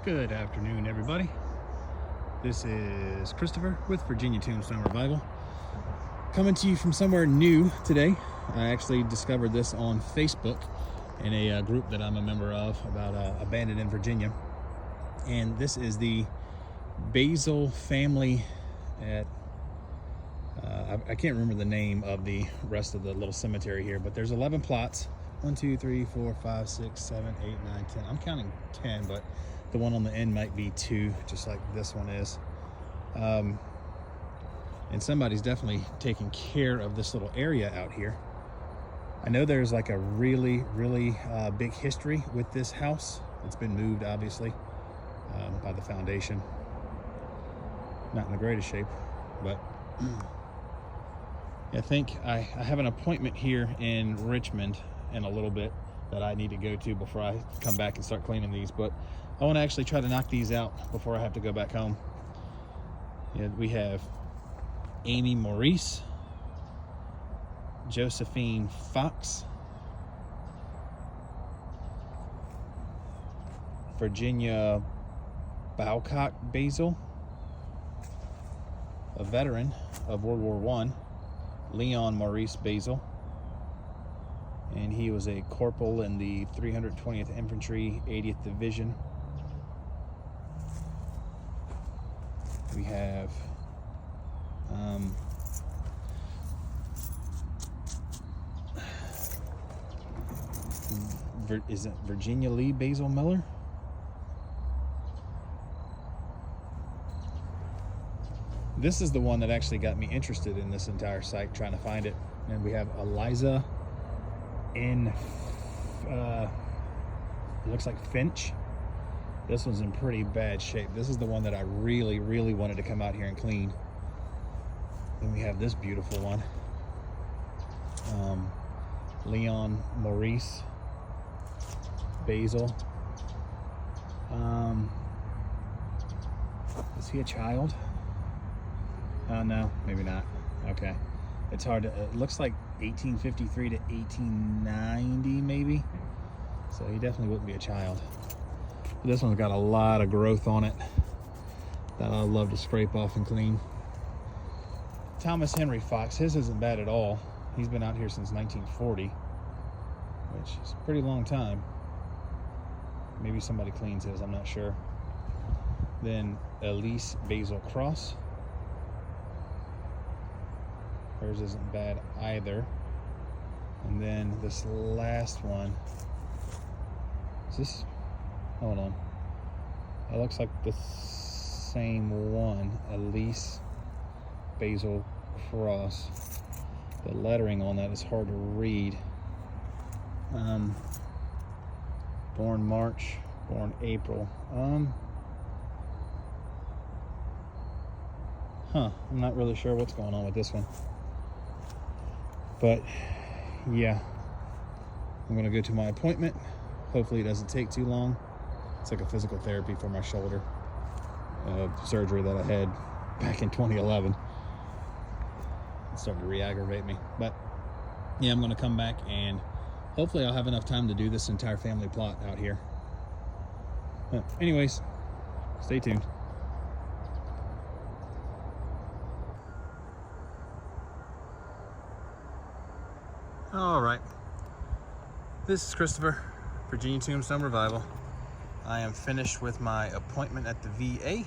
Good afternoon, everybody. This is Christopher with Virginia Tombstone Revival, coming to you from somewhere new today. I actually discovered this on Facebook in a group that I'm a member of about abandoned in Virginia, and this is the Bazile Family at I can't remember the name of the rest of the little cemetery here, but there's 11 plots. 1, 2, 3, 4, 5, 6, 7, 8, 9, 10. I'm counting 10, but the one on the end might be 2, just like this one is. And somebody's definitely taking care of this little area out here. I know there's like a really big history with this house. It's been moved, obviously, by the foundation. Not in the greatest shape, but I think I have an appointment here in Richmond in a little bit that I need to go to before I come back and start cleaning these, but I want to actually try to knock these out before I have to go back home. And we have Amy Maurice, Josephine Fox, Virginia Bowcock Bazile, a veteran of World War I, Leon Maurice Bazile, and he was a corporal in the 320th Infantry 80th Division. We have is it Virginia Lee Bazile Miller? This is the one that actually got me interested in this entire site, trying to find it. And we have Eliza in looks like Finch. This one's in pretty bad shape. This is the one that I really wanted to come out here and clean. Then we have this beautiful one, Leon Maurice Bazile. Is he a child? No, maybe not. Okay, it's hard to, it looks like 1853 to 1890 maybe, so he definitely wouldn't be a child. But this one's got a lot of growth on it that I love to scrape off and clean. Thomas Henry Fox, his isn't bad at all. He's been out here since 1940, which is a pretty long time. Maybe somebody cleans his, I'm not sure. Then Elise Bazile Cross, hers isn't bad either. And then this last one, is this, hold on, it looks like the same one, Elise Bazile Cross. The lettering on that is hard to read. Born March, born April. I'm not really sure what's going on with this one. But yeah, I'm gonna go to my appointment. Hopefully it doesn't take too long. It's like a physical therapy for my shoulder surgery that I had back in 2011. It's starting to re-aggravate me. But yeah, I'm gonna come back and hopefully I'll have enough time to do this entire family plot out here. But anyways, stay tuned. All right, this is Christopher, Virginia Tombstone Revival. I am finished with my appointment at the VA.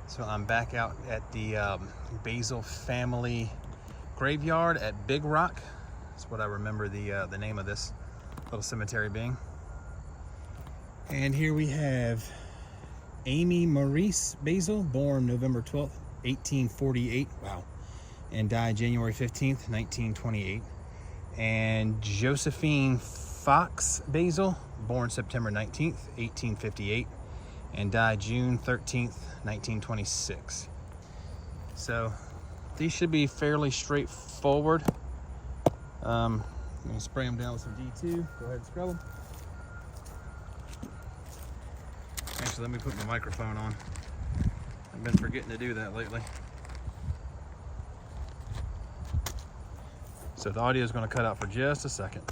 So I'm back out at the Bazile Family Graveyard at Big Rock. That's what I remember the name of this little cemetery being. And here we have Amy Maurice Bazile, born November 12th, 1848. Wow. And died January 15th, 1928. And Josephine Fox Bazile, born September 19th, 1858, and died June 13th, 1926. So these should be fairly straightforward. I'm gonna spray them down with some D2. Go ahead and scrub them. Actually, let me put my microphone on. I've been forgetting to do that lately. So the audio is going to cut out for just a second.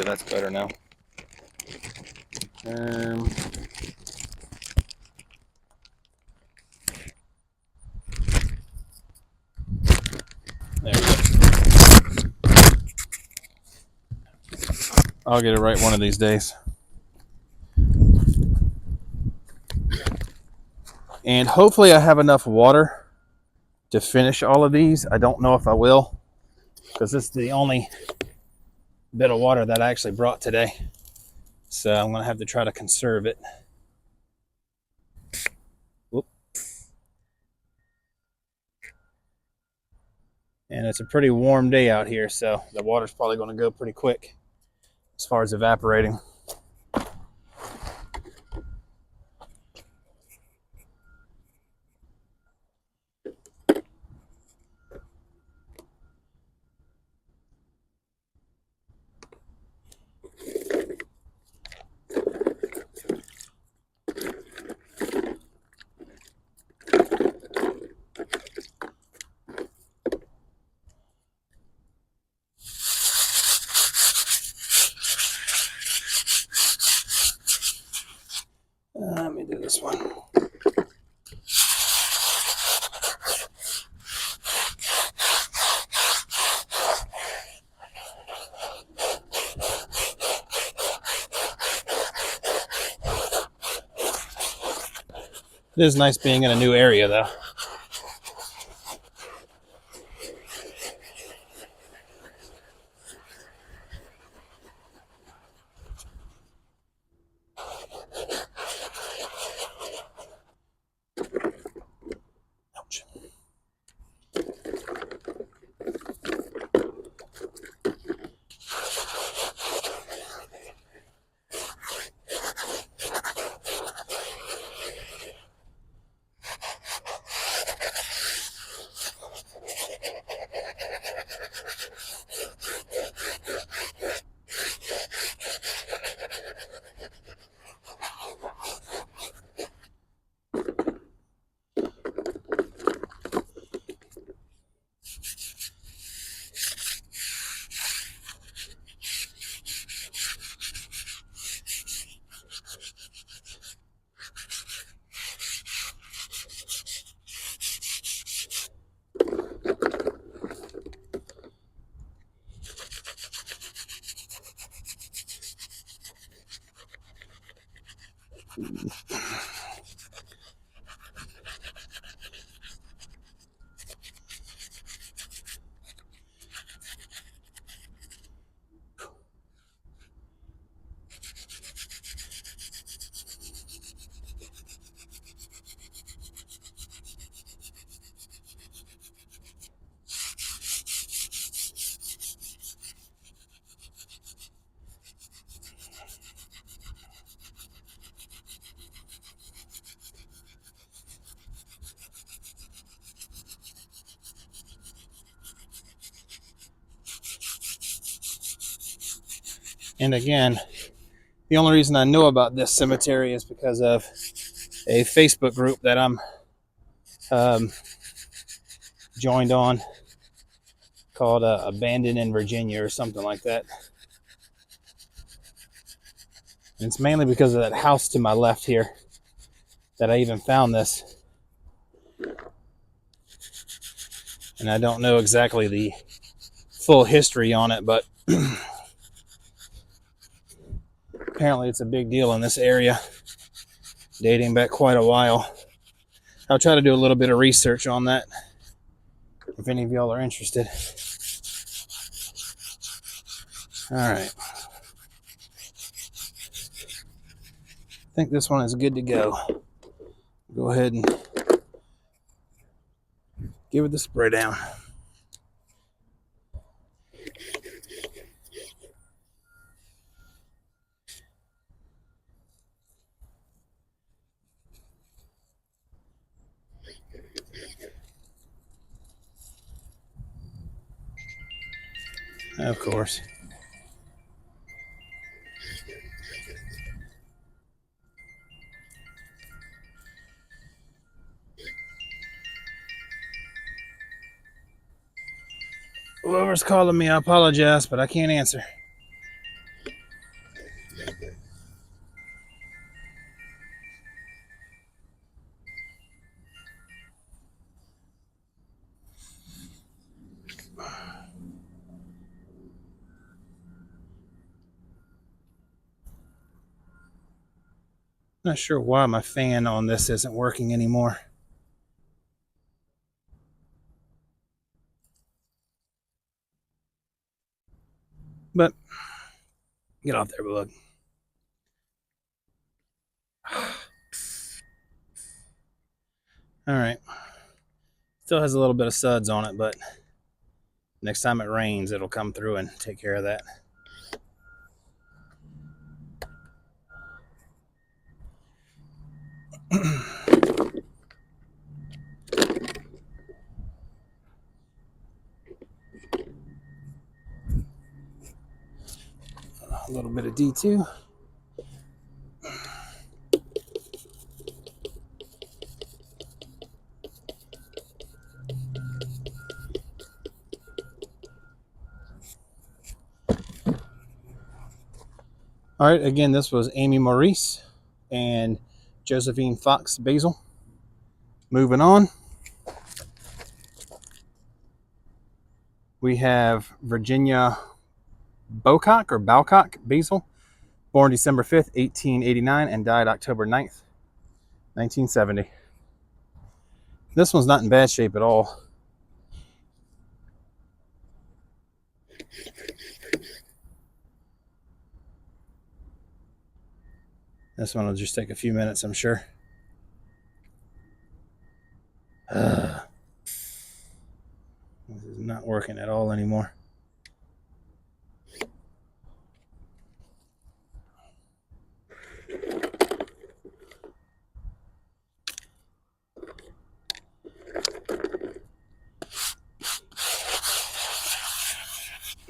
that's better now. There we go. I'll get it right one of these days. And hopefully I have enough water to finish all of these. I don't know if I will, because this is the only bit of water that I actually brought today. So I'm going to have to try to conserve it. Whoop. And it's a pretty warm day out here, so the water's probably going to go pretty quick as far as evaporating. Let me do this one. It is nice being in a new area, though. Ouch. And again, the only reason I know about this cemetery is because of a Facebook group that I'm joined on called Abandoned in Virginia or something like that. And it's mainly because of that house to my left here that I even found this. And I don't know exactly the full history on it, but apparently it's a big deal in this area, dating back quite a while. I'll try to do a little bit of research on that if any of y'all are interested. All right. I think this one is good to go. Go ahead and give it the spray down. Of course. Whoever's calling me, I apologize, but I can't answer. Not sure why my fan on this isn't working anymore. But get off there, bug. All right. Still has a little bit of suds on it, but next time it rains, it'll come through and take care of that. A little bit of D2. All right, again, this was Amy Maurice and Josephine Fox Basil. Moving on. We have Virginia Bowcock Basil, born December 5th, 1889, and died October 9th, 1970. This one's not in bad shape at all. This one will just take a few minutes, I'm sure. This is not working at all anymore.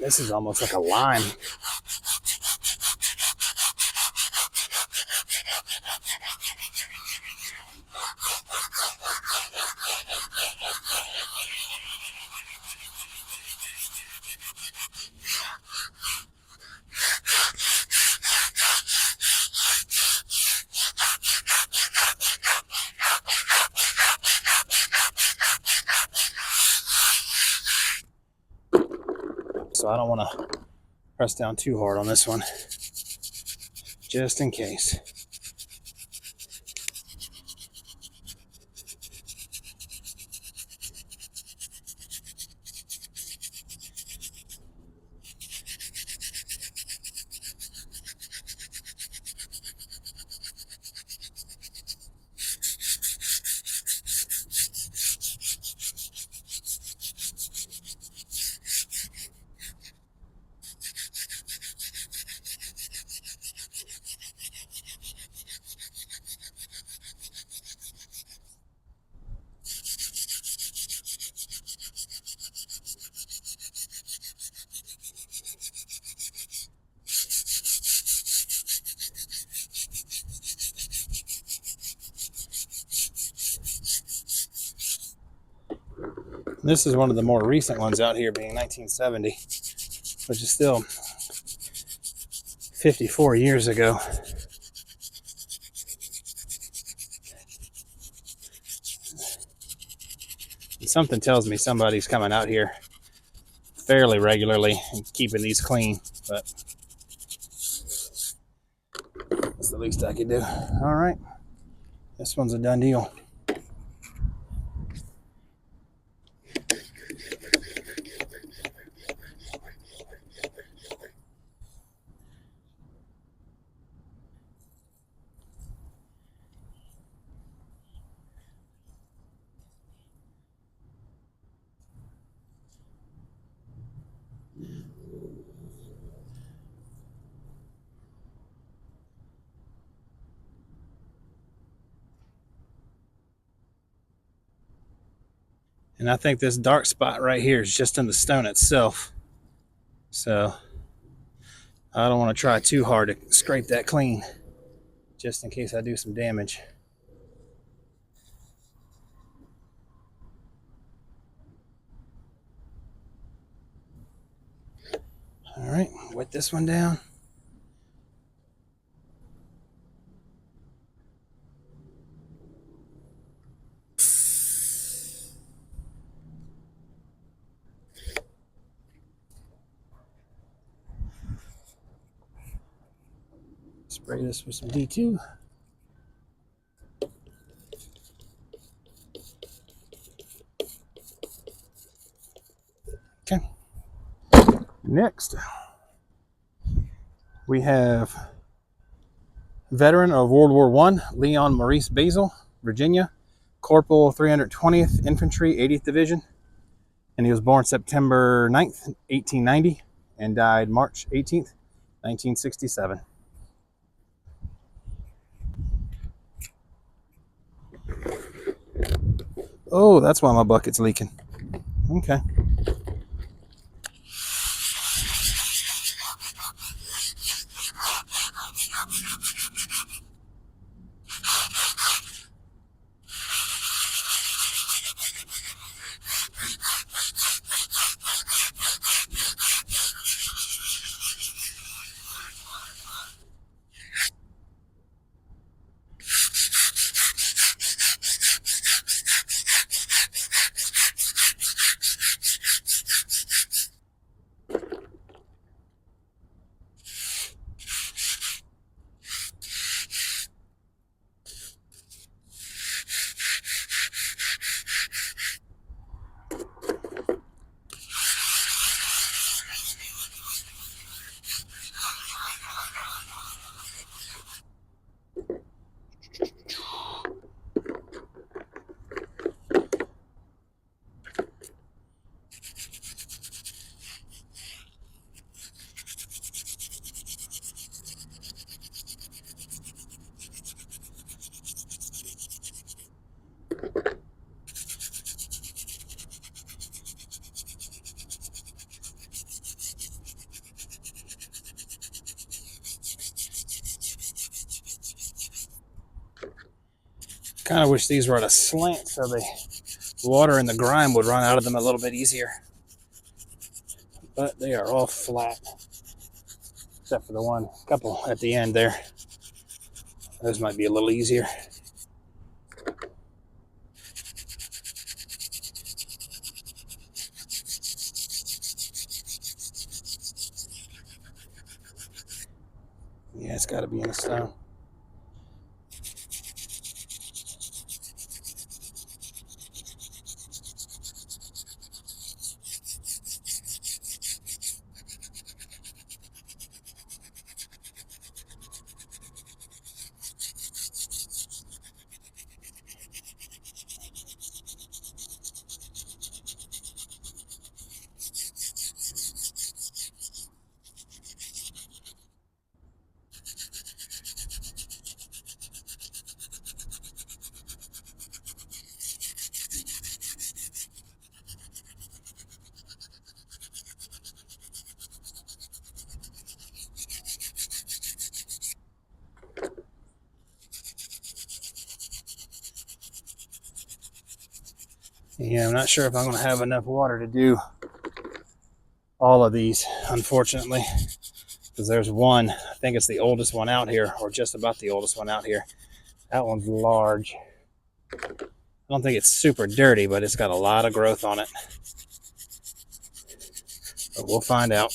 This is almost like a lime. So I don't want to press down too hard on this one, just in case. This is one of the more recent ones out here, being 1970, which is still 54 years ago. And something tells me somebody's coming out here fairly regularly and keeping these clean, but that's the least I can do. All right, this one's a done deal. And I think this dark spot right here is just in the stone itself. So I don't want to try too hard to scrape that clean, just in case I do some damage. All right, wet this one down. Spray this with some D2. Next, we have veteran of World War I, Leon Maurice Bazile, Virginia, Corporal 320th Infantry, 80th Division. And he was born September 9th, 1890, and died March 18th, 1967. Oh, that's why my bucket's leaking. Okay. Kind of wish these were at a slant so the water and the grime would run out of them a little bit easier. But they are all flat, except for the one couple at the end there. Those might be a little easier. Yeah, it's got to be in a stone. Yeah, I'm not sure if I'm going to have enough water to do all of these, unfortunately, because there's one, I think it's the oldest one out here, or just about the oldest one out here. That one's large. I don't think it's super dirty, but it's got a lot of growth on it. But we'll find out.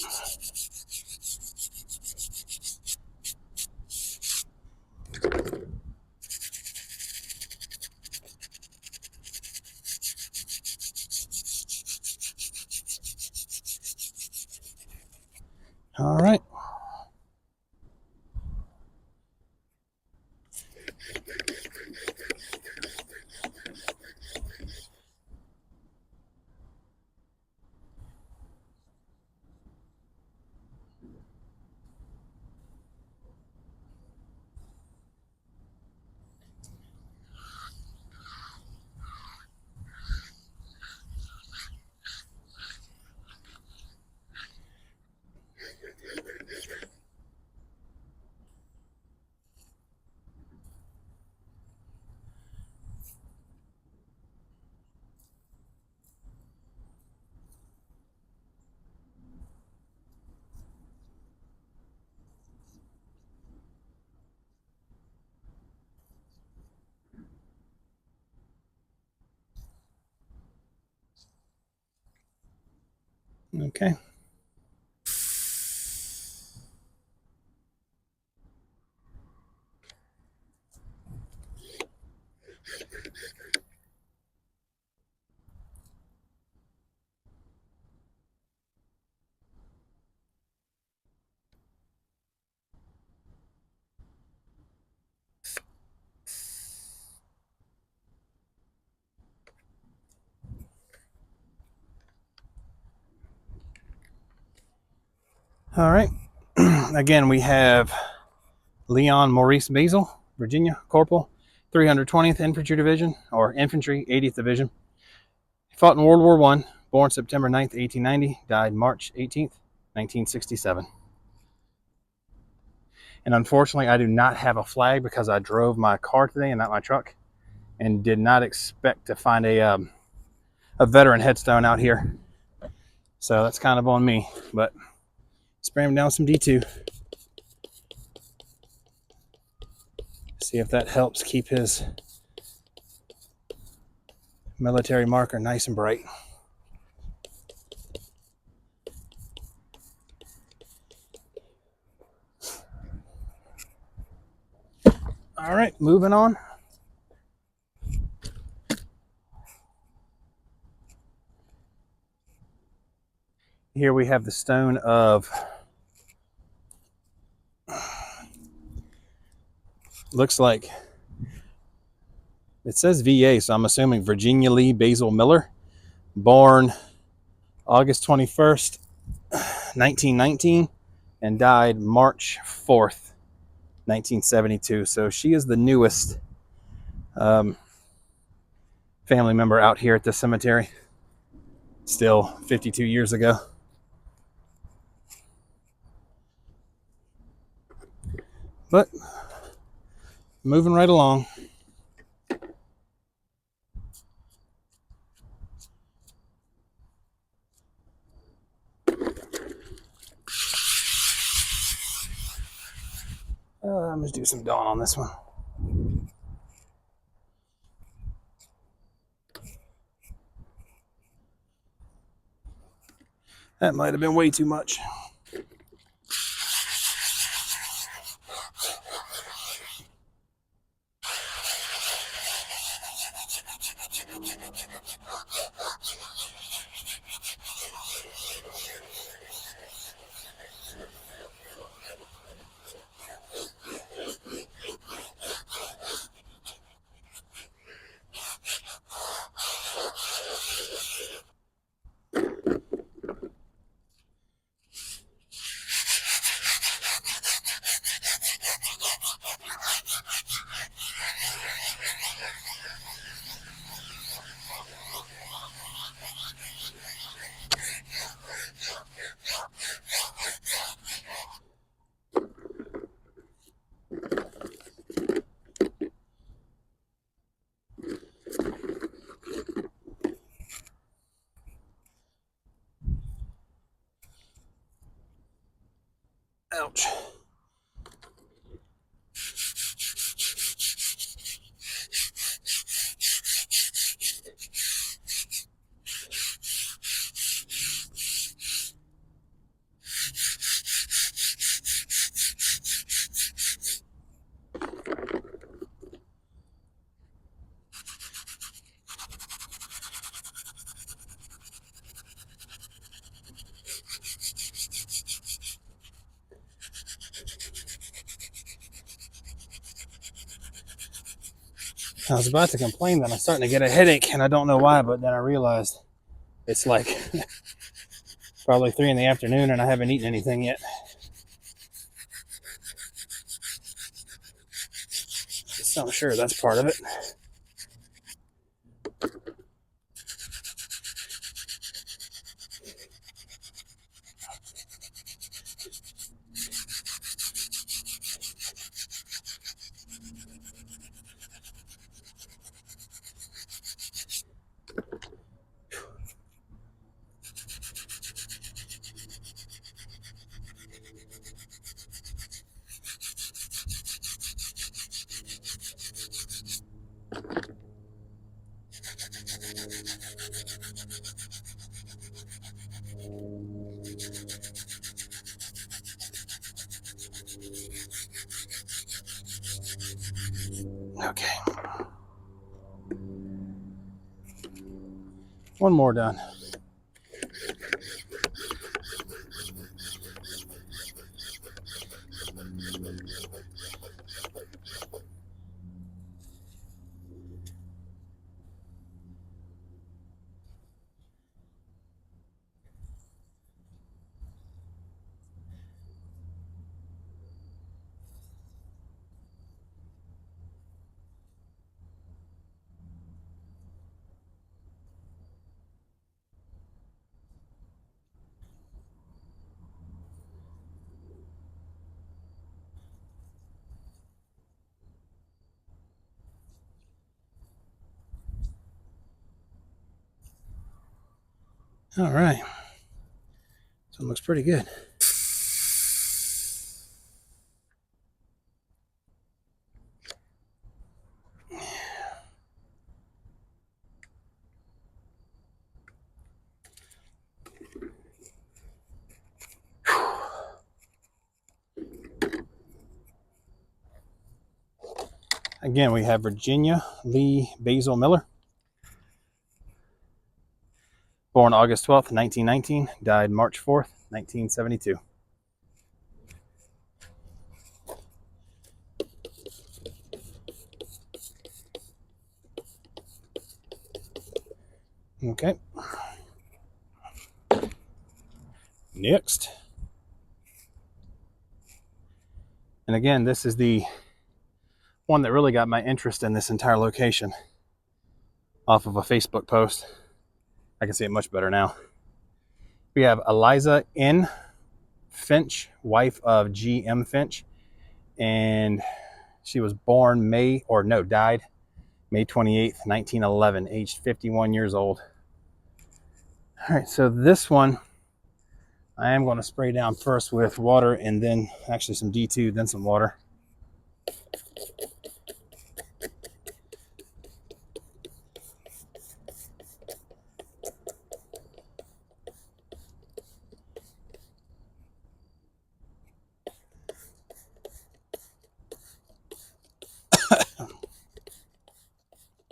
All right. Okay. All right. Again, we have Leon Maurice Bazile, Virginia, Corporal, 320th Infantry Division, or Infantry, 80th Division. He fought in World War I, born September 9th, 1890, died March 18th, 1967. And unfortunately, I do not have a flag because I drove my car today and not my truck, and did not expect to find a veteran headstone out here. So that's kind of on me, but spray him down with some D2. See if that helps keep his military marker nice and bright. All right, moving on. Here we have the stone of, looks like, it says VA, so I'm assuming Virginia Lee Bazile Miller, born August 21st, 1919, and died March 4th, 1972. So she is the newest family member out here at this cemetery, still 52 years ago. But moving right along. I'm going to do some dawn on this one. That might have been way too much. Ouch. I was about to complain that I'm starting to get a headache, and I don't know why, but then I realized it's like probably 3 in the afternoon and I haven't eaten anything yet. So I'm sure that's part of it. Okay. One more done. All right. So it looks pretty good. Again, we have Virginia Lee Bazile Miller, born August 12th, 1919, died March 4th, 1972. Okay. Next. And again, this is the one that really got my interest in this entire location off of a Facebook post. I can see it much better now. We have Eliza N. Finch, wife of G.M. Finch, and she was born died May 28th, 1911, aged 51 years old. All right, so this one I am going to spray down first with water and then actually some D2, then some water.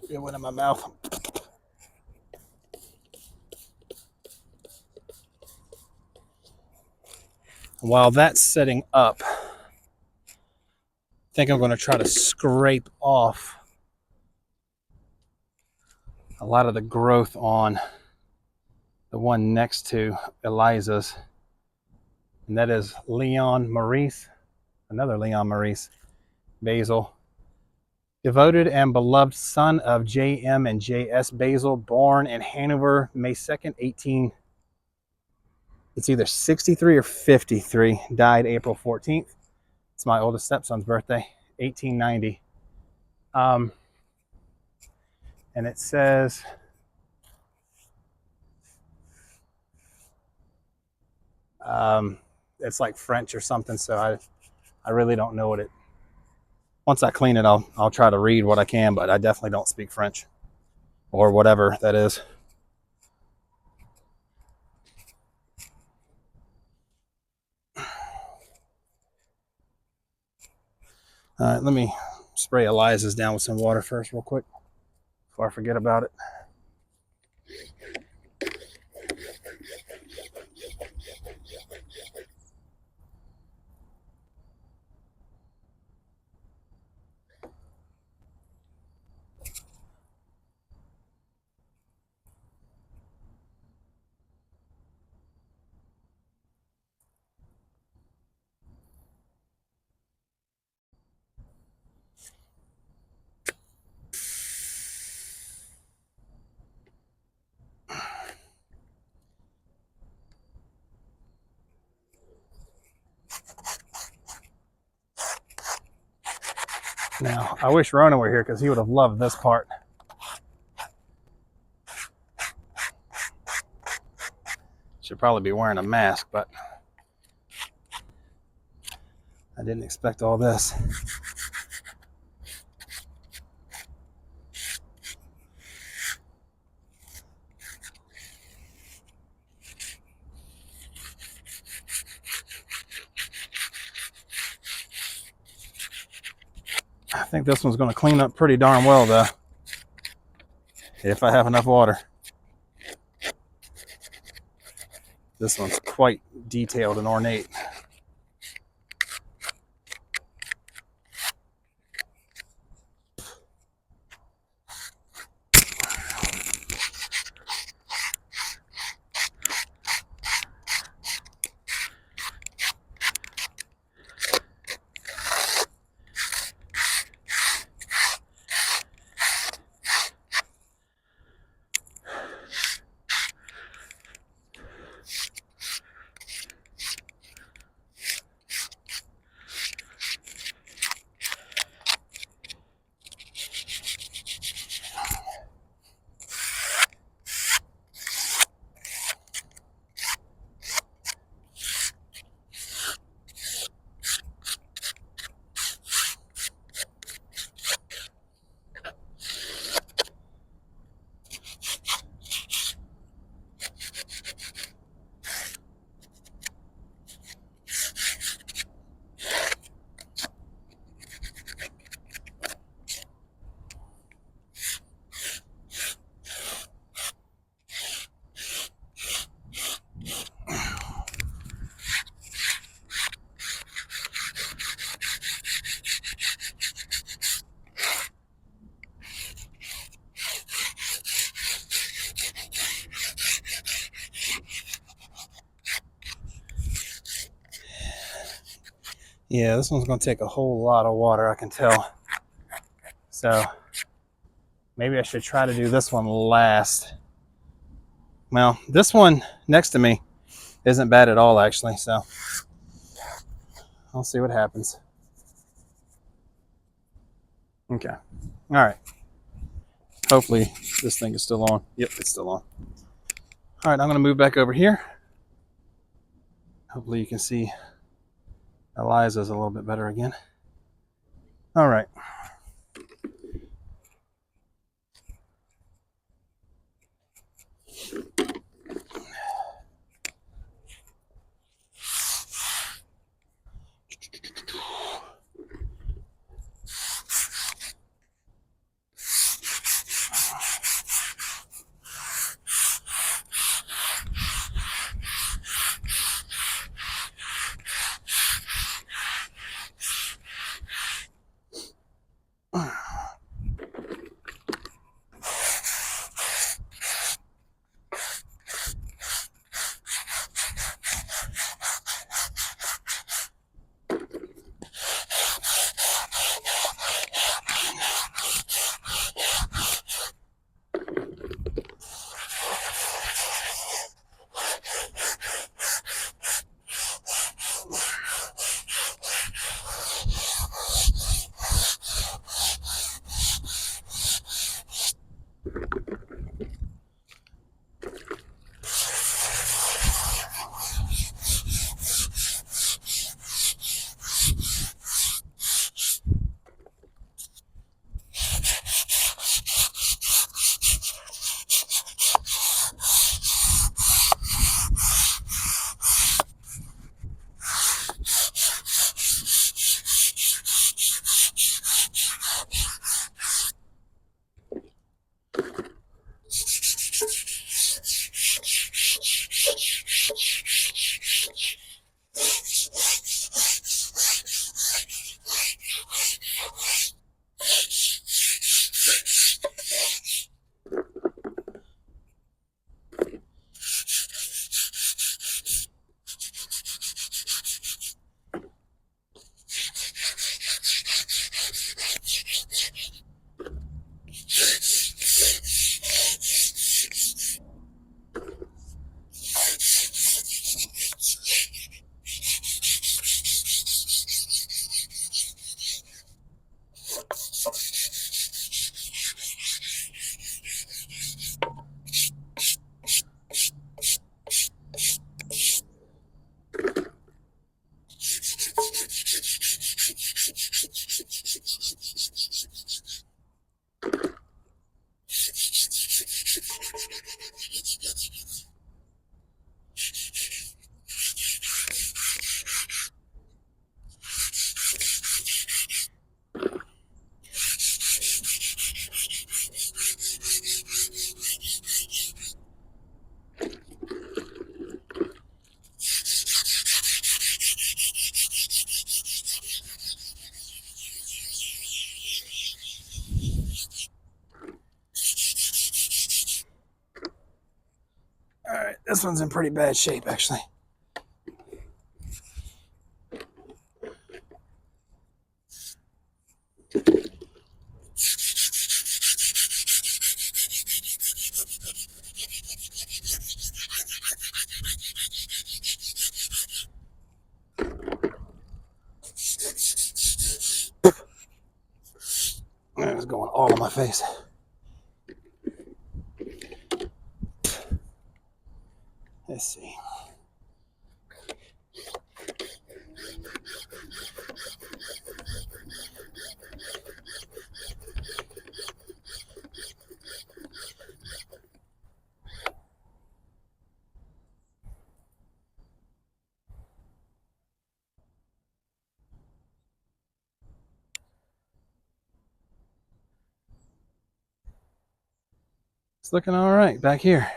Get one in my mouth. While that's setting up, I think I'm going to try to scrape off a lot of the growth on the one next to Eliza's, and that is Leon Maurice, another Leon Maurice Bazile, devoted and beloved son of J.M. and J.S. Bazile, born in Hanover, May 2nd, it's either 63 or 53, died April 14th. It's my oldest stepson's birthday, 1890. And it says, it's like French or something, so I really don't know what it. Once I clean it, I'll try to read what I can, but I definitely don't speak French or whatever that is. All right, let me spray Eliza's down with some water first real quick before I forget about it. Now, I wish Rona were here because he would have loved this part. Should probably be wearing a mask, but I didn't expect all this. I think this one's going to clean up pretty darn well, though, if I have enough water. This one's quite detailed and ornate. Yeah, this one's going to take a whole lot of water, I can tell. So maybe I should try to do this one last. Well, this one next to me isn't bad at all, actually. So I'll see what happens. Okay. All right. Hopefully this thing is still on. Yep, it's still on. All right, I'm going to move back over here. Hopefully you can see Eliza's a little bit better again. All right. All right, this one's in pretty bad shape, actually. It's going all on my face. Let's see. It's looking all right back here.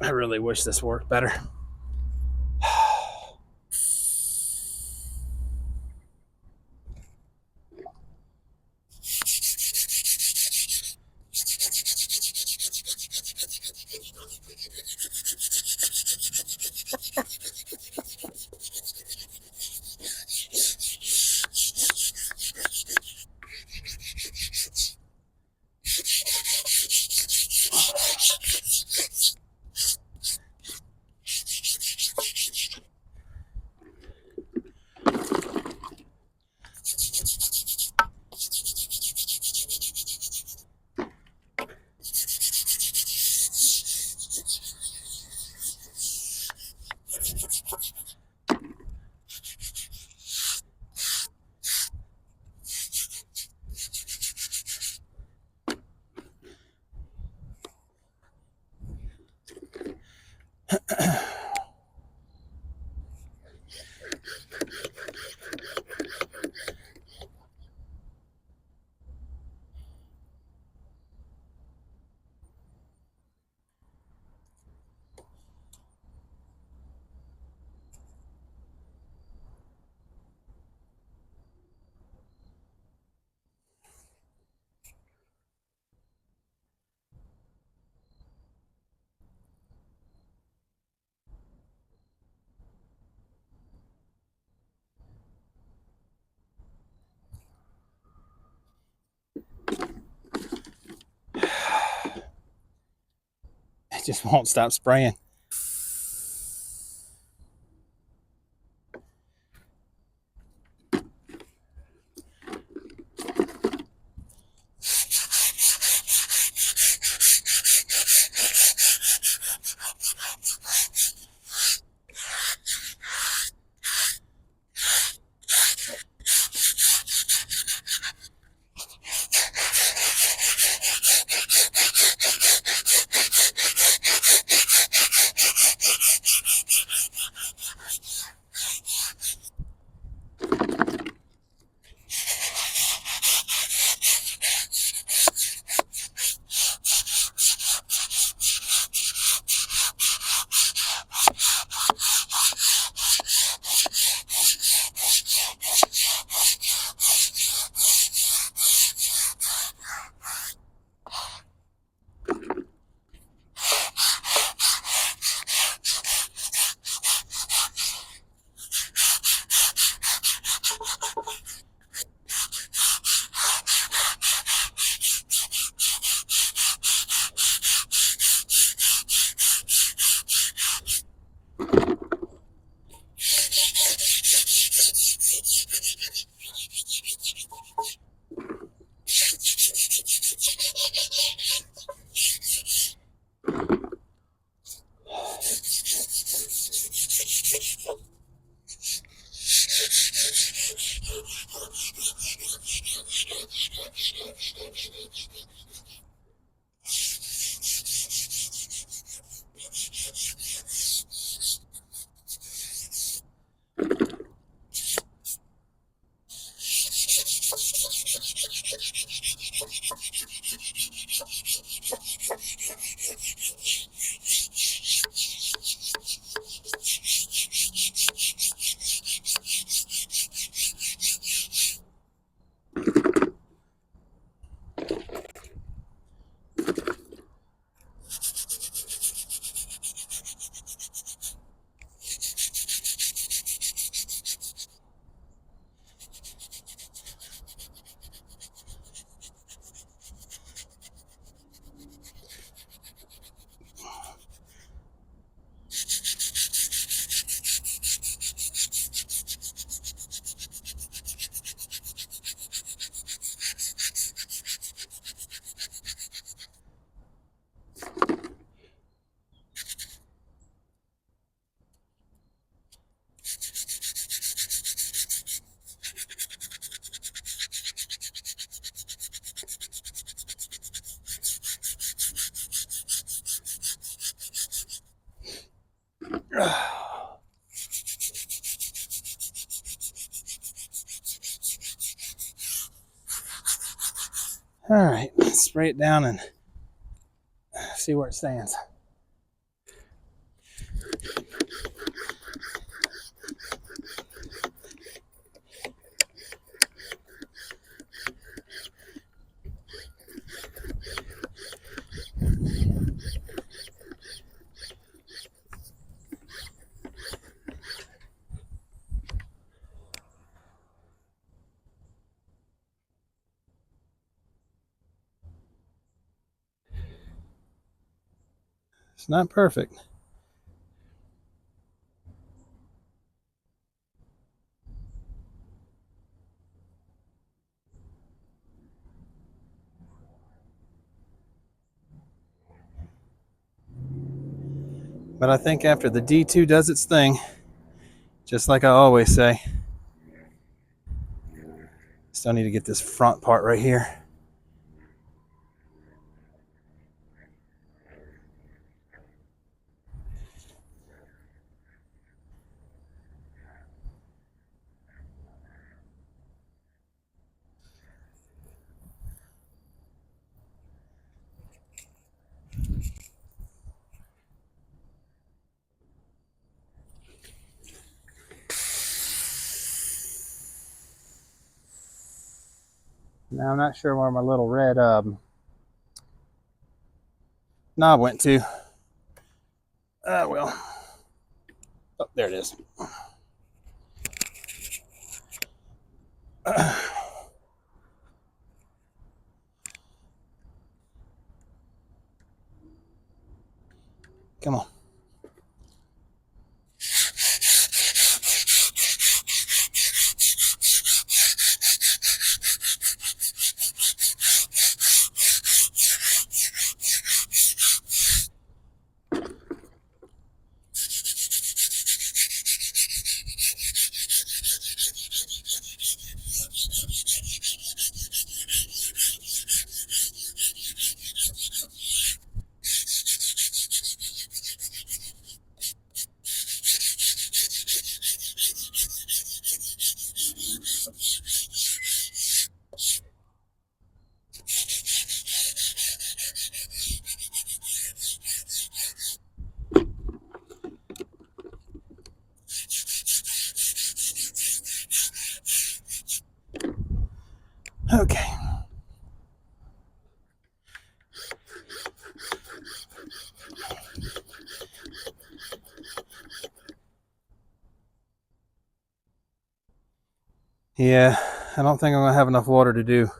I really wish this worked better. It just won't stop spraying. All right, let's spray it down and see where it stands. It's not perfect. But I think after the D2 does its thing, just like I always say, still need to get this front part right here. Now I'm not sure where my little red knob went to. Well. Oh, there it is. Come on. Okay. Yeah, I don't think I'm going to have enough water to do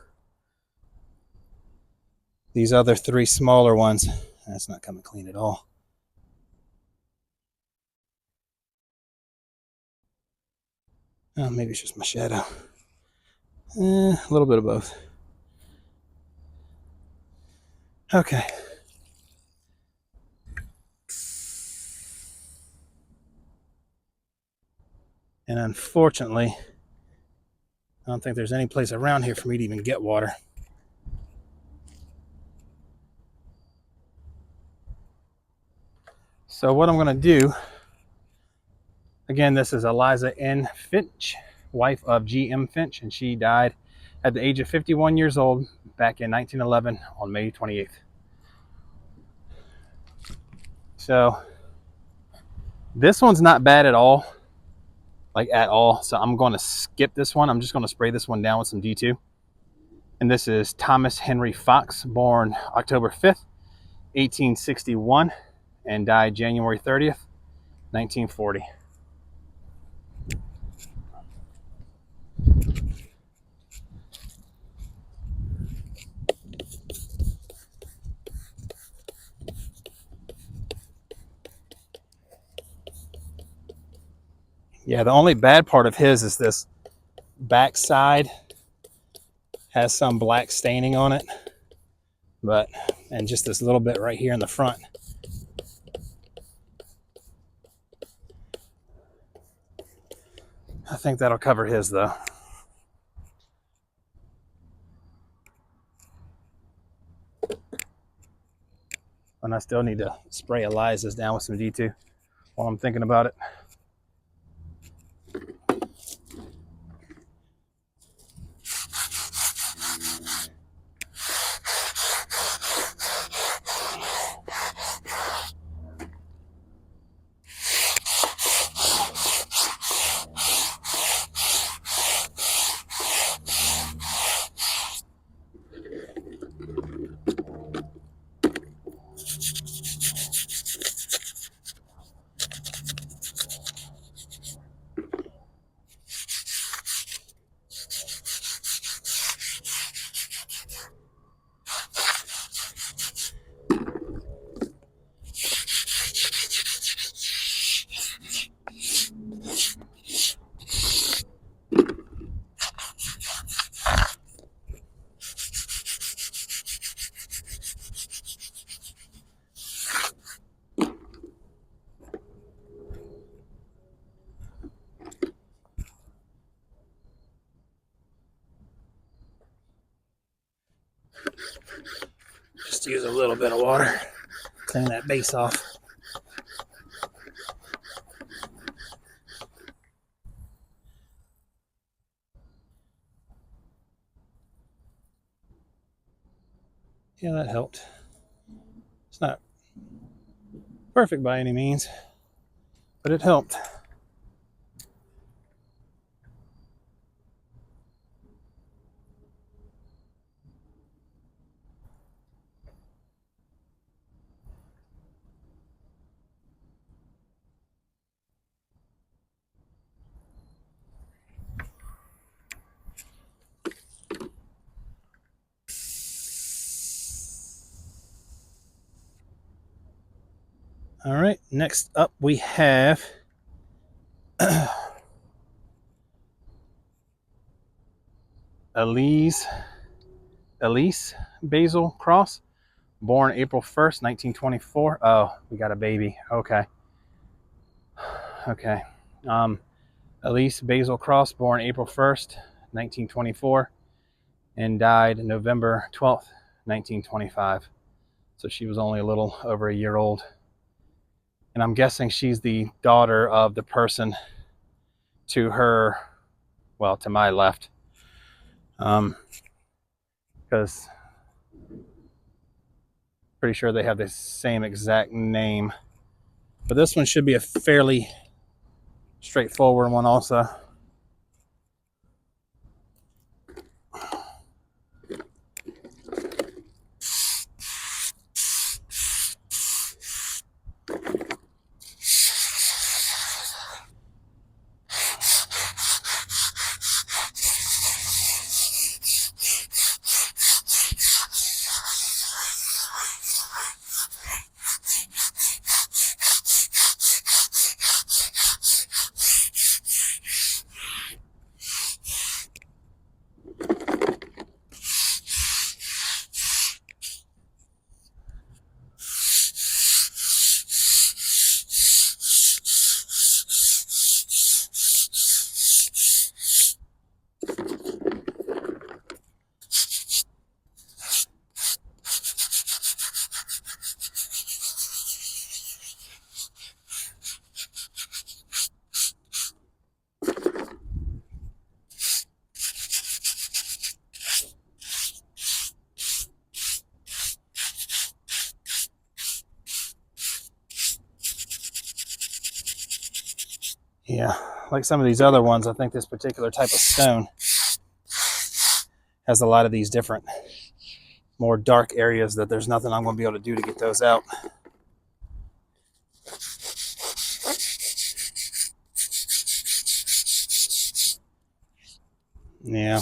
these other 3 smaller ones. That's not coming clean at all. Oh, maybe it's just my shadow. A little bit of both. Okay. And unfortunately, I don't think there's any place around here for me to even get water. So what I'm going to do, again, this is Eliza N. Finch, wife of G.M. Finch, and she died at the age of 51 years old back in 1911 on May 28th. So this one's not bad at all, like at all. So I'm going to skip this one. I'm just going to spray this one down with some D2. And this is Thomas Henry Fox, born October 5th, 1861, and died January 30th, 1940. Yeah, the only bad part of his is this back side has some black staining on it, and just this little bit right here in the front. I think that'll cover his though. And I still need to spray Eliza's down with some D2 while I'm thinking about it. Just use a little bit of water, clean that base off. Yeah, that helped. It's not perfect by any means, but it helped. All right, next up we have Elise Basil Cross, born April 1st, 1924. Oh, we got a baby. Okay. Elise Basil Cross, born April 1st, 1924, and died November 12th, 1925. So she was only a little over a year old. And I'm guessing she's the daughter of the person to her, well, to my left. Because pretty sure they have the same exact name. But this one should be a fairly straightforward one also. Yeah, like some of these other ones, I think this particular type of stone has a lot of these different, more dark areas that there's nothing I'm going to be able to do to get those out. Yeah.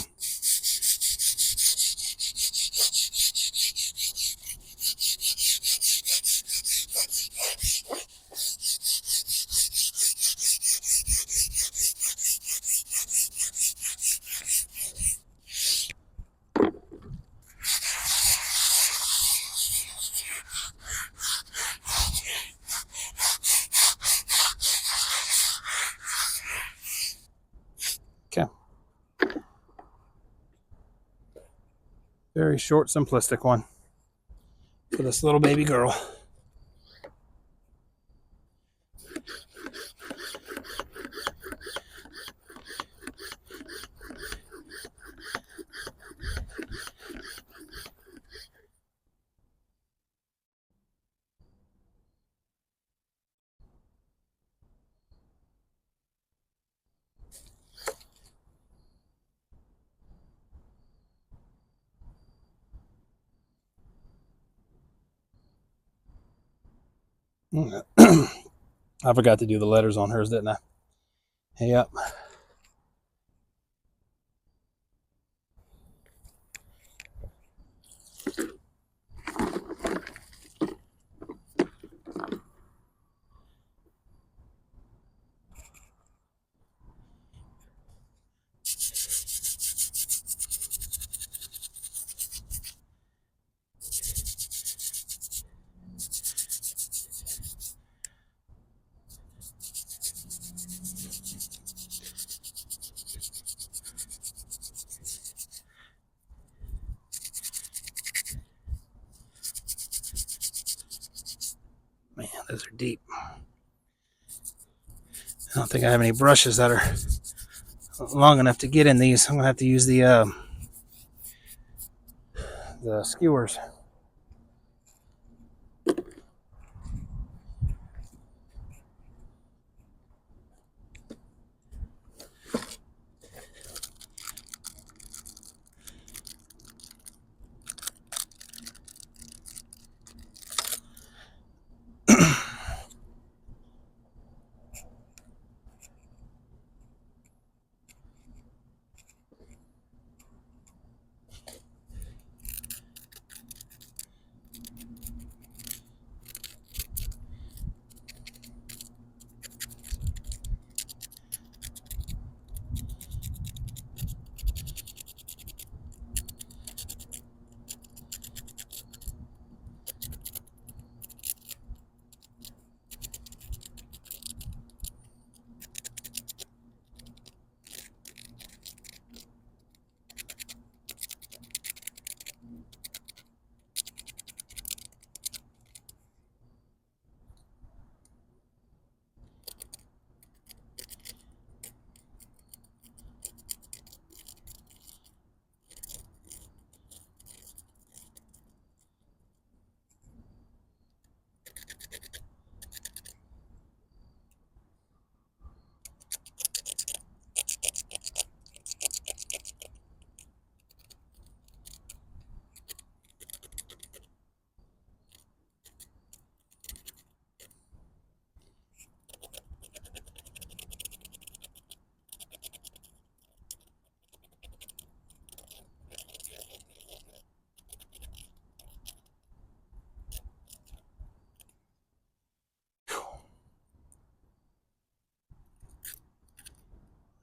Okay. Very short, simplistic one for this little baby girl. I forgot to do the letters on hers, didn't I? Yep. Those are deep. I don't think I have any brushes that are long enough to get in these. I'm gonna have to use the skewers.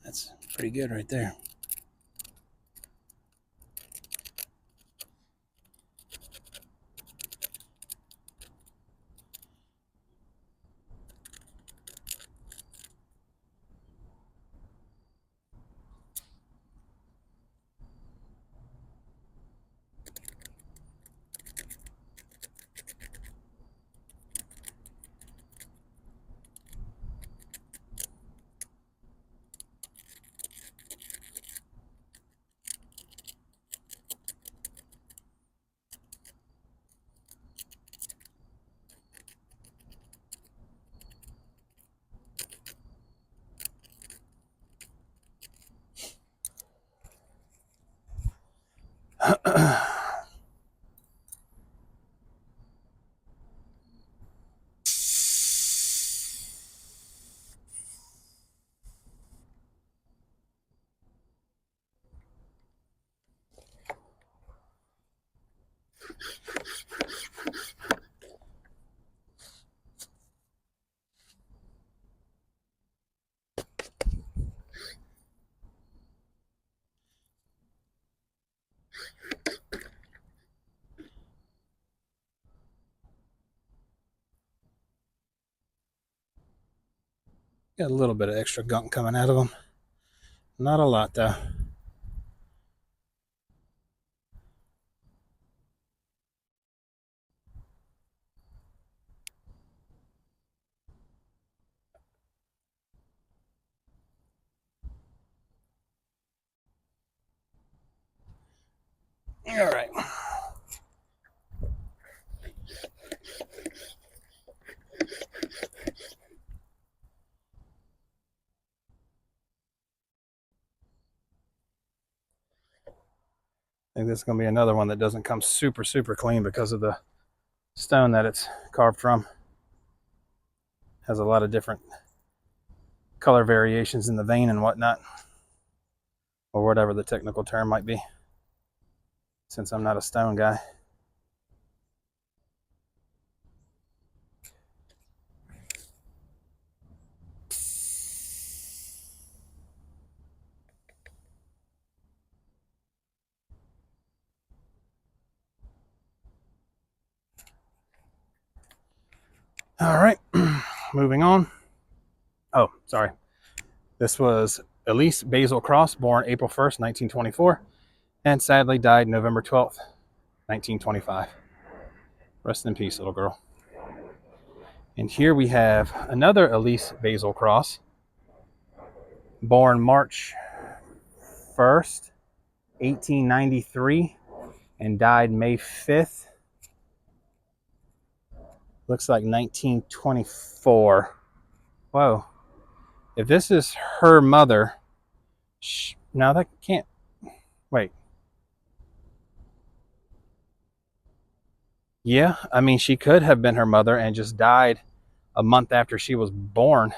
That's pretty good right there. Got a little bit of extra gunk coming out of them. Not a lot though. All right. I think this is going to be another one that doesn't come super clean because of the stone that it's carved from. Has a lot of different color variations in the vein and whatnot, or whatever the technical term might be, since I'm not a stone guy. All right, moving on. Oh, sorry. This was Elise Basil Cross, born April 1st, 1924, and sadly died November 12th, 1925. Rest in peace, little girl. And here we have another Elise Basil cross, born March 1st, 1893, and died May 5th. Looks like 1924. Whoa. If this is her mother, now that can't, wait. Yeah, I mean, she could have been her mother and just died a month after she was born,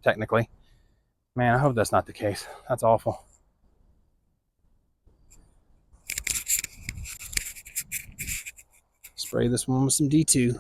technically. Man, I hope that's not the case. That's awful. Spray this one with some D2.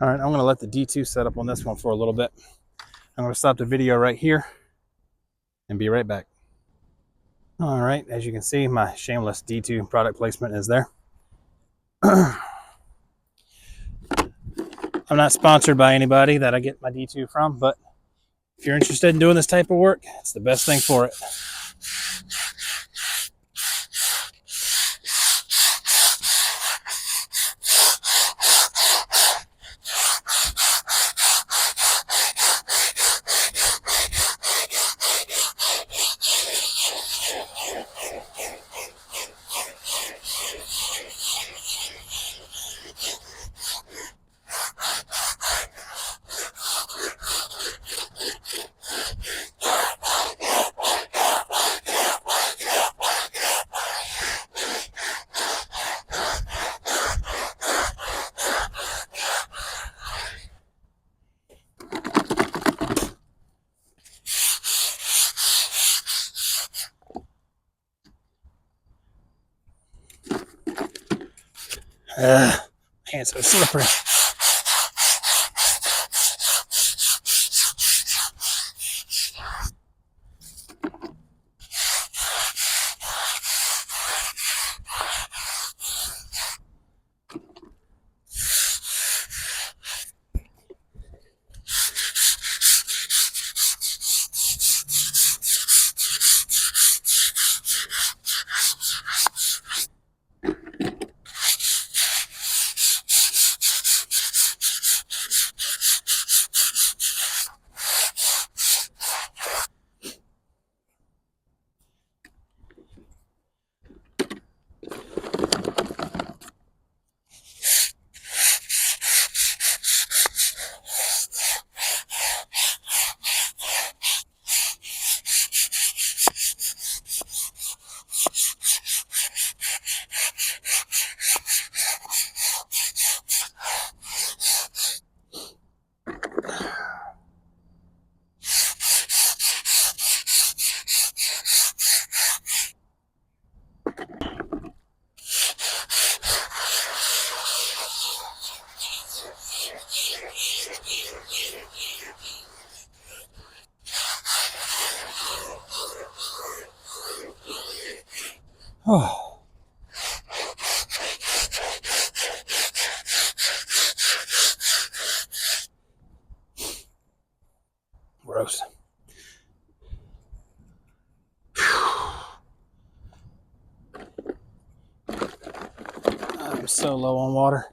All right, I'm going to let the D2 set up on this one for a little bit. I'm going to stop the video right here and be right back. All right, as you can see, my shameless D2 product placement is there. I'm not sponsored by anybody that I get my D2 from, but if you're interested in doing this type of work, it's the best thing for it. Hands so slippery. Oh. Gross. I'm so low on water.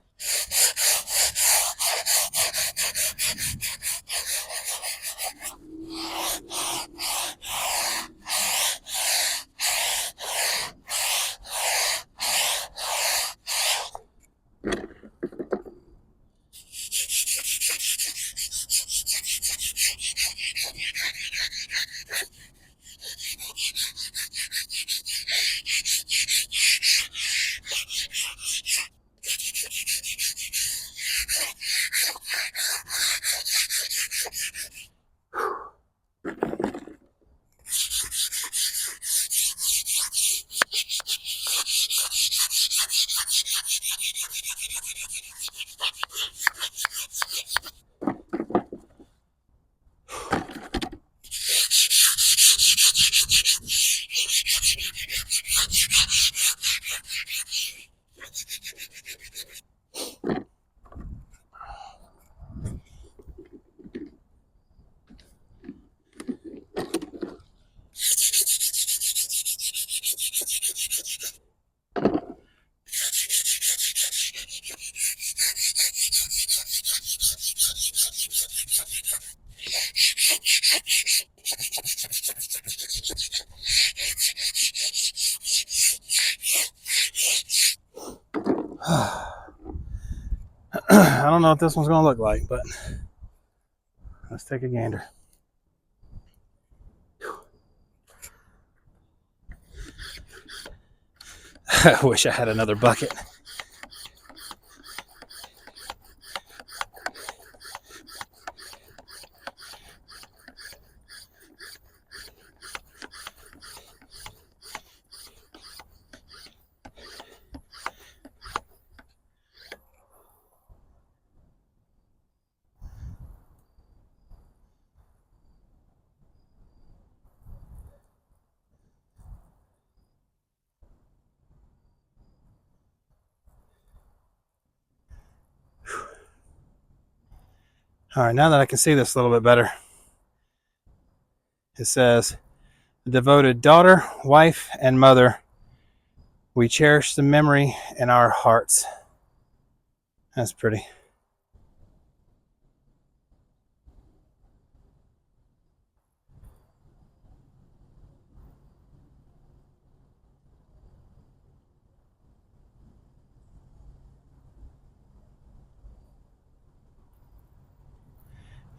don't know what this one's going to look like, but let's take a gander. I wish I had another bucket. All right, now that I can see this a little bit better, it says, devoted daughter, wife, and mother, we cherish the memory in our hearts. That's pretty.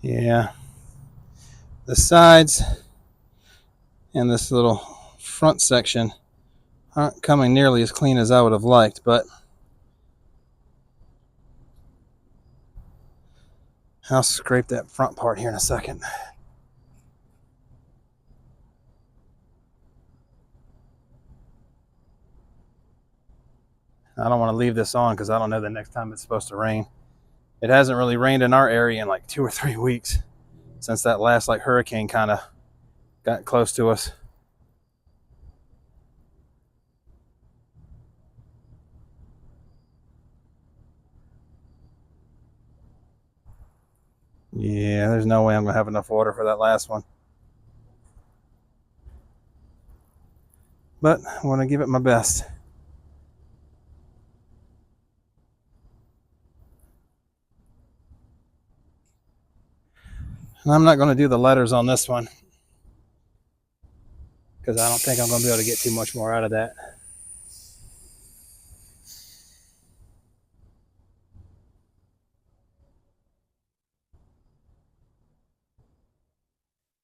Yeah. The sides and this little front section aren't coming nearly as clean as I would have liked, but I'll scrape that front part here in a second. I don't want to leave this on because I don't know the next time it's supposed to rain. It hasn't really rained in our area in like 2 or 3 weeks since that last like hurricane kind of got close to us. Yeah, there's no way I'm going to have enough water for that last one. But I want to give it my best. And I'm not going to do the letters on this one because I don't think I'm going to be able to get too much more out of that.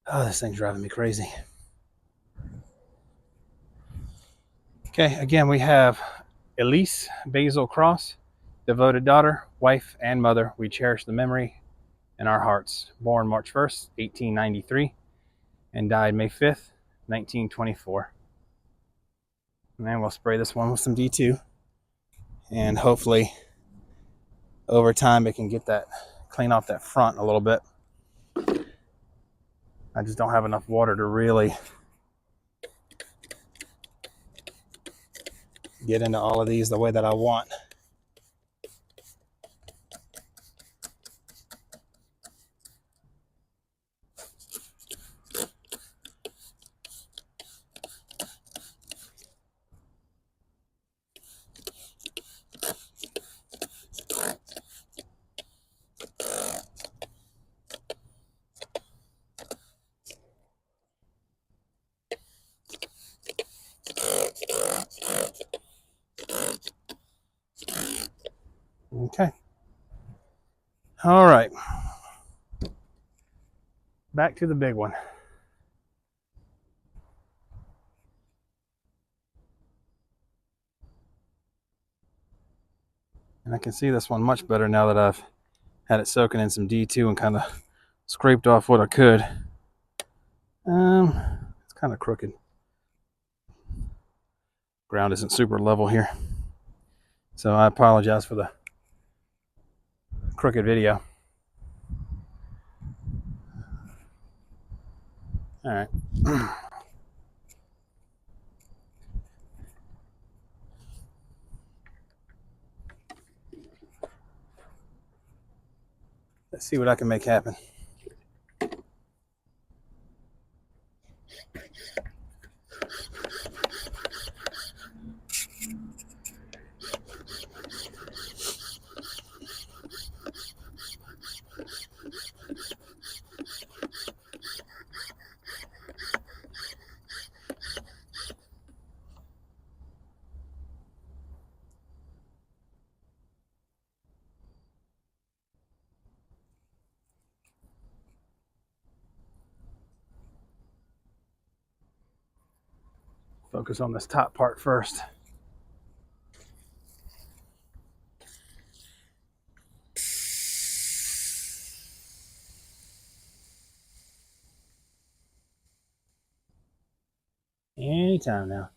Oh, this thing's driving me crazy. Okay, again, we have Elise Basil Cross, devoted daughter, wife, and mother. We cherish the memory in our hearts. Born March 1st, 1893, and died May 5th, 1924. And then we'll spray this one with some D2, and hopefully over time it can get that, clean off that front a little bit. I just don't have enough water to really get into all of these the way that I want. Okay. All right. Back to the big one. And I can see this one much better now that I've had it soaking in some D2 and kind of scraped off what I could. It's kind of crooked. Ground isn't super level here, so I apologize for the crooked video. All right. Let's see what I can make happen. Focus on this top part first. Anytime now.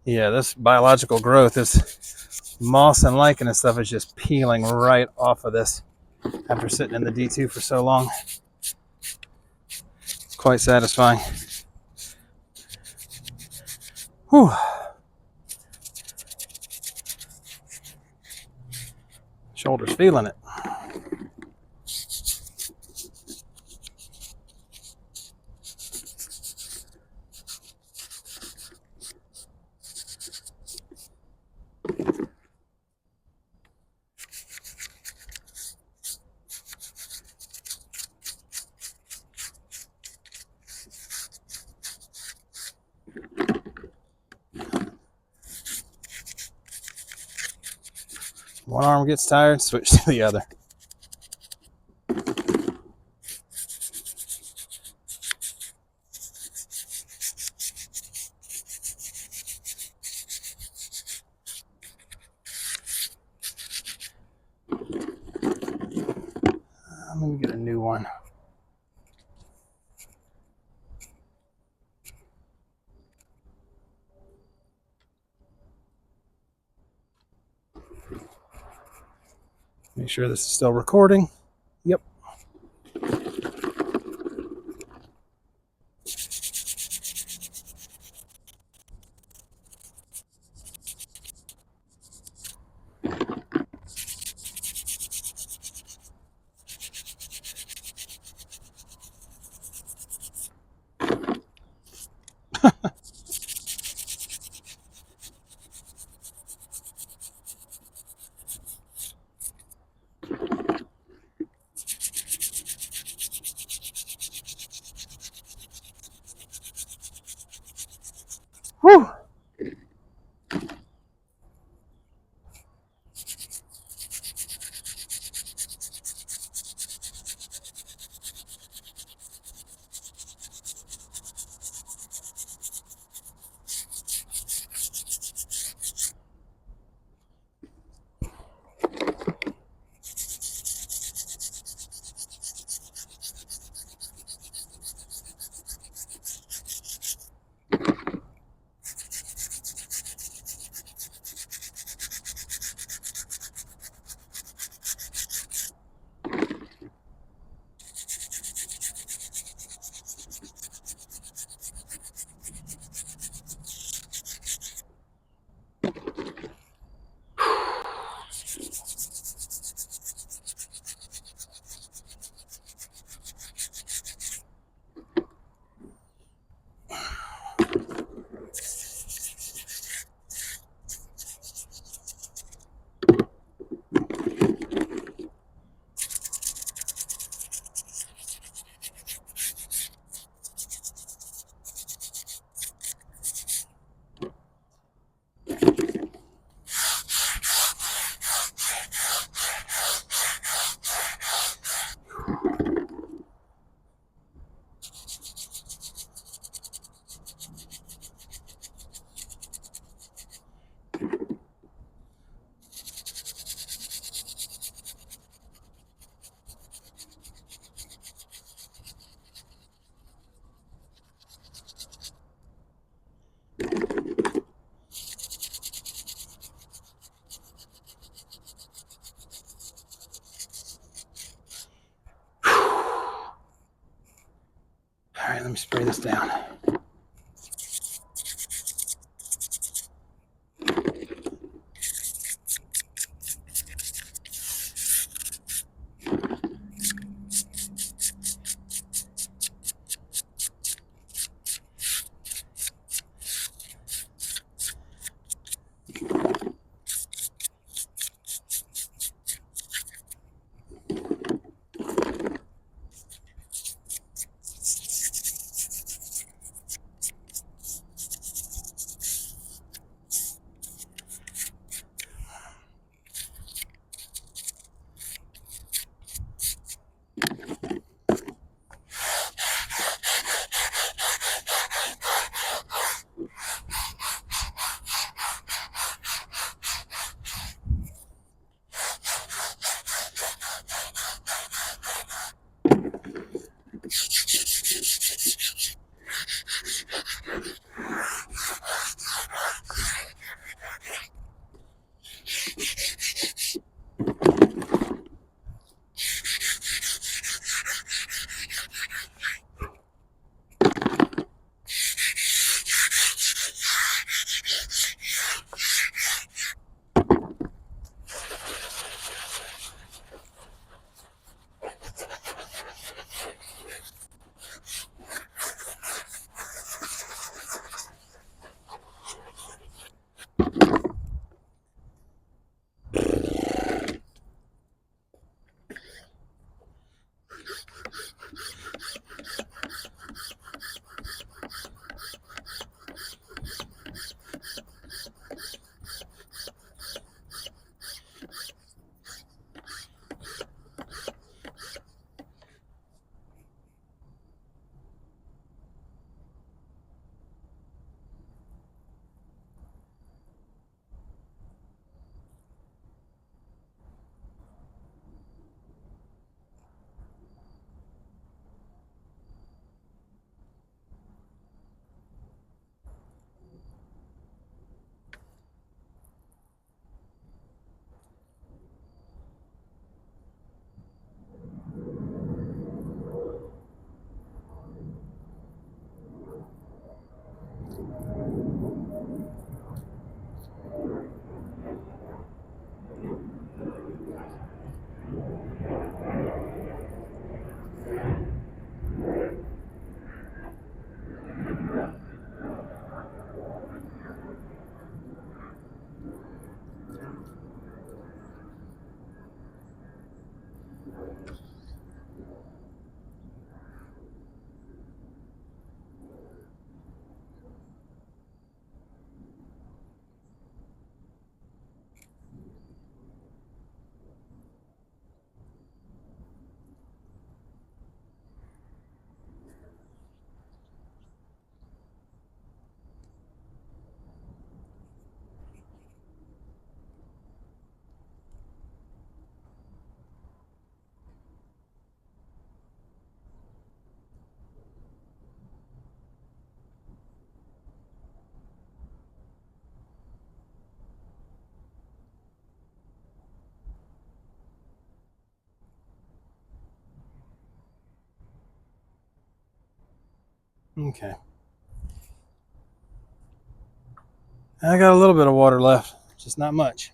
Yeah, this biological growth, this moss and lichen and stuff is just peeling right off of this after sitting in the D2 for so long. It's quite satisfying. Whew. Shoulder's feeling it. One arm gets tired, switch to the other. Let me get a new one. Make sure this is still recording. Yep. Whew. spray this down. Okay. I got a little bit of water left, just not much.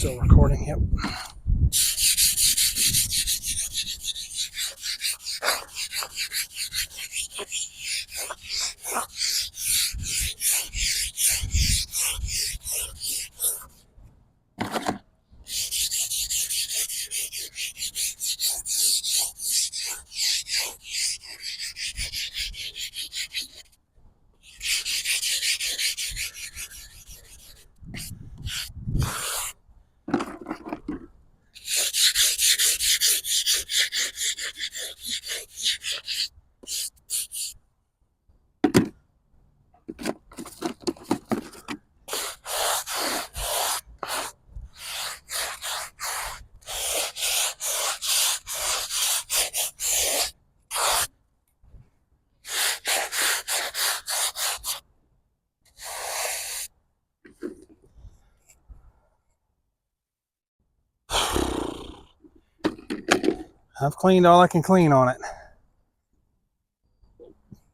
Still recording, yep. I've cleaned all I can clean on it.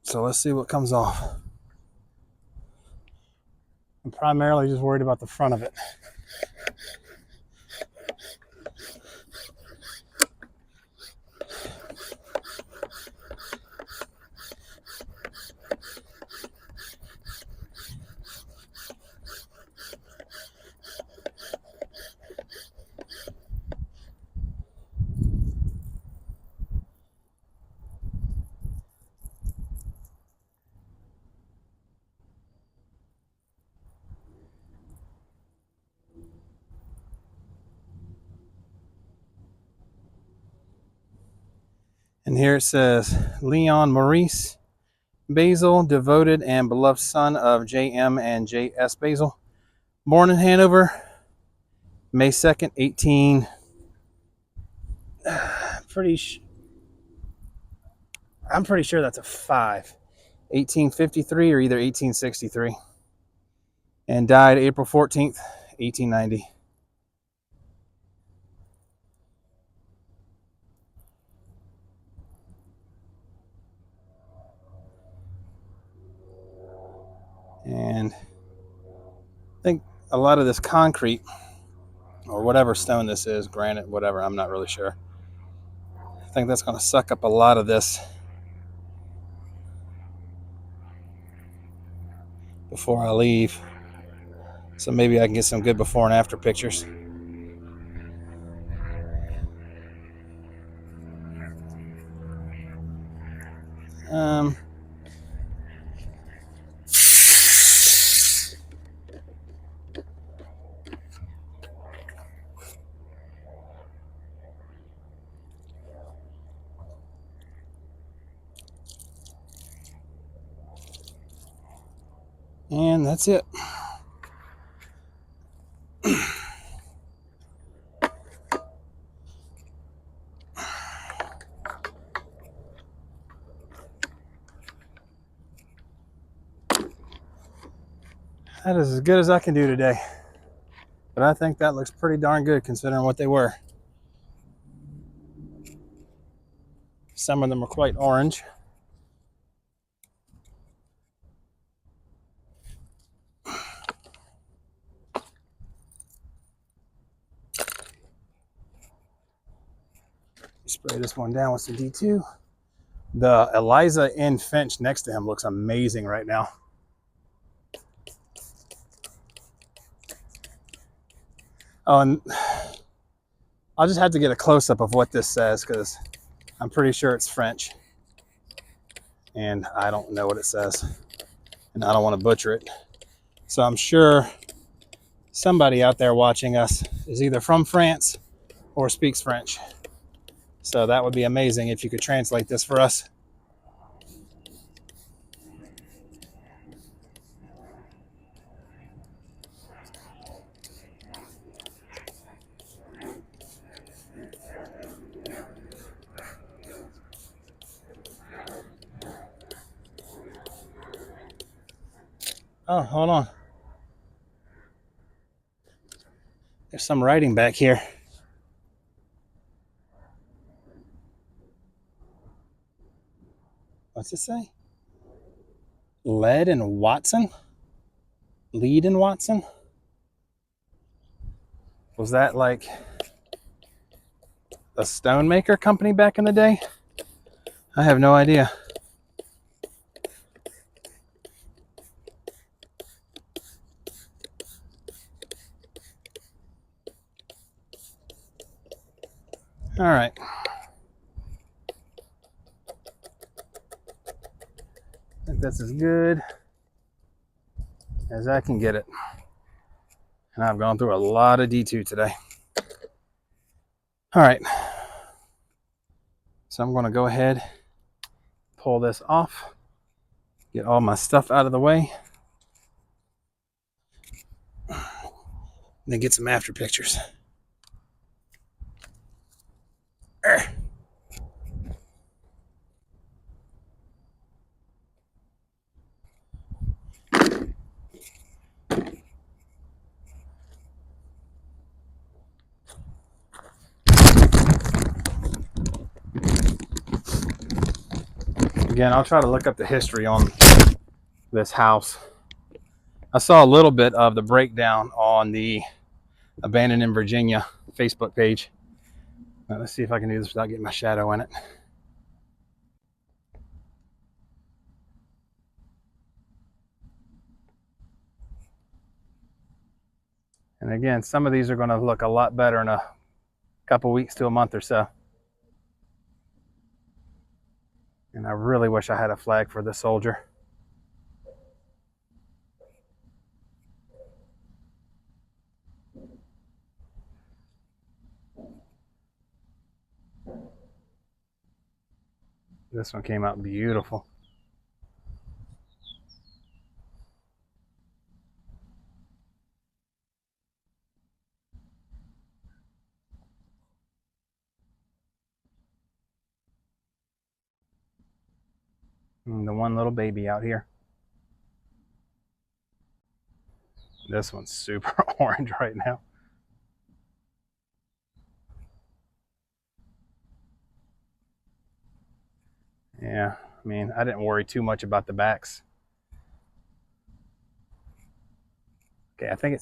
So let's see what comes off. I'm primarily just worried about the front of it. And here it says, Leon Maurice Bazile, devoted and beloved son of J.M. and J.S. Bazile, born in Hanover, May 2nd, 18... I'm pretty sure that's a 5. 1853 or either 1863. And died April 14th, 1890. And I think a lot of this concrete, or whatever stone this is, granite, whatever, I'm not really sure. I think that's going to suck up a lot of this before I leave. So maybe I can get some good before and after pictures. And that's it. That is as good as I can do today. But I think that looks pretty darn good considering what they were. Some of them are quite orange. Spray this one down with some D2. The Eliza N. Finch next to him looks amazing right now. Oh, and I'll just have to get a close-up of what this says because I'm pretty sure it's French. And I don't know what it says. And I don't want to butcher it. So I'm sure somebody out there watching us is either from France or speaks French. So that would be amazing if you could translate this for us. Oh, hold on. There's some writing back here. What's it say? Lead and Watson? Lead and Watson? Was that like a stone maker company back in the day? I have no idea. All right. I think that's as good as I can get it. And I've gone through a lot of D2 today. All right. So I'm going to go ahead, pull this off, get all my stuff out of the way, and then get some after pictures. Again, I'll try to look up the history on this house. I saw a little bit of the breakdown on the Abandoned in Virginia Facebook page. Now, let's see if I can do this without getting my shadow in it. And again, some of these are going to look a lot better in a couple weeks to a month or so. And I really wish I had a flag for this soldier. This one came out beautiful. And the one little baby out here. This one's super orange right now. Yeah, I mean, I didn't worry too much about the backs. Okay, I think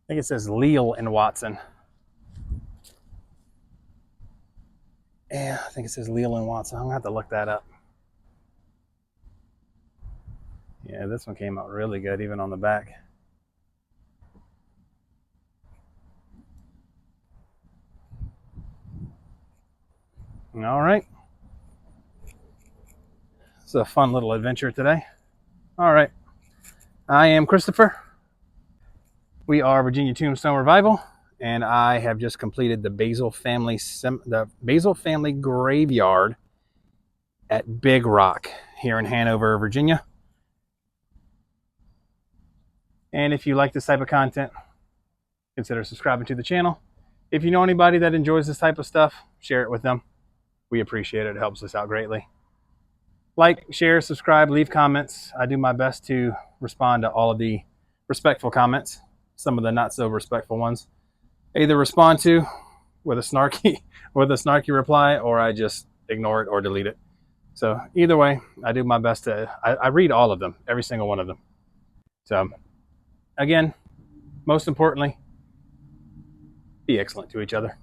it says Leal and Watson. Yeah, I think it says Leal and Watson. I'm gonna have to look that up. Yeah, this one came out really good, even on the back. All right. It's a fun little adventure today. All right. I am Christopher. We are Virginia Tombstone Revival, and I have just completed the Bazile Family Graveyard at Big Rock here in Hanover, Virginia. And if you like this type of content, consider subscribing to the channel. If you know anybody that enjoys this type of stuff, share it with them. We appreciate it. It helps us out greatly. Like, share, subscribe, leave comments. I do my best to respond to all of the respectful comments. Some of the not so respectful ones, either respond to with a snarky reply, or I just ignore it or delete it. So either way, I do my best to, I read all of them, every single one of them. So again, most importantly, be excellent to each other.